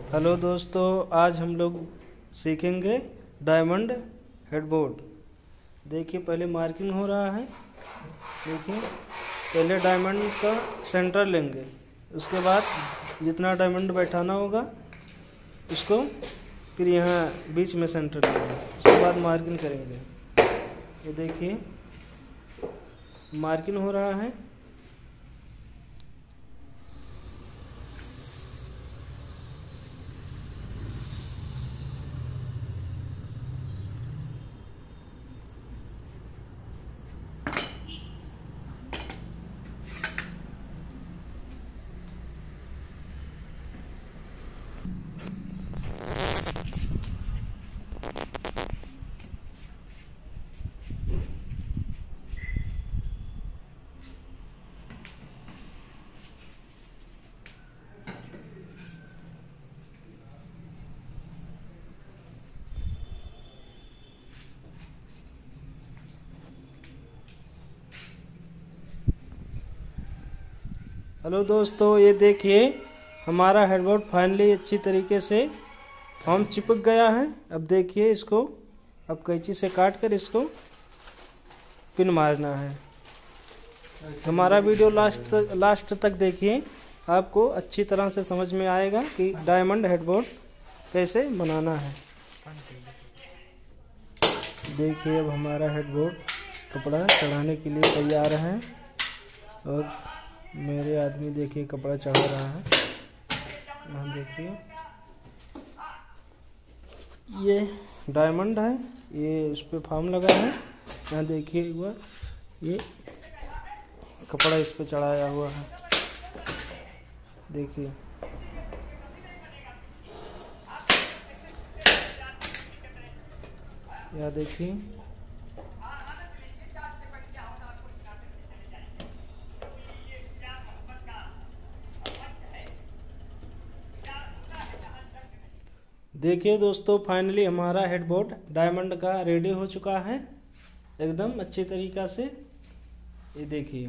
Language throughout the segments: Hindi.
हेलो दोस्तों, आज हम लोग सीखेंगे डायमंड हेडबोर्ड। देखिए पहले मार्किंग हो रहा है। देखिए पहले डायमंड का सेंटर लेंगे, उसके बाद जितना डायमंड बैठाना होगा उसको फिर यहाँ बीच में सेंटर लेंगे, उसके बाद मार्किंग करेंगे। ये देखिए मार्किंग हो रहा है। हेलो दोस्तों, ये देखिए हमारा हेडबोर्ड फाइनली अच्छी तरीके से फॉर्म चिपक गया है। अब देखिए इसको अब कैंची से काट कर इसको पिन मारना है। हमारा वीडियो लास्ट तक देखिए, आपको अच्छी तरह से समझ में आएगा कि डायमंड हेडबोर्ड कैसे बनाना है। देखिए अब हमारा हेडबोर्ड कपड़ा चढ़ाने के लिए तैयार है और मेरे आदमी देखिए कपड़ा चढ़ा रहा है। यहाँ देखिए ये डायमंड है, ये उस पर फॉर्म लगा है। यहाँ देखिए एक बार ये कपड़ा इस पे चढ़ाया हुआ है। देखिए यहाँ देखिए देखिए दोस्तों, फाइनली हमारा हेडबोर्ड डायमंड का रेडी हो चुका है एकदम अच्छी तरीका से। ये देखिए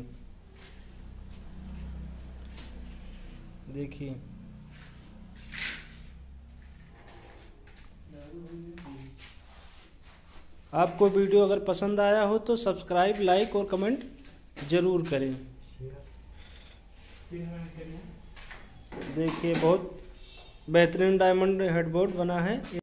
देखिए आपको वीडियो अगर पसंद आया हो तो सब्सक्राइब, लाइक और कमेंट जरूर करें। देखिए बहुत बेहतरीन डायमंड हेडबोर्ड बना है।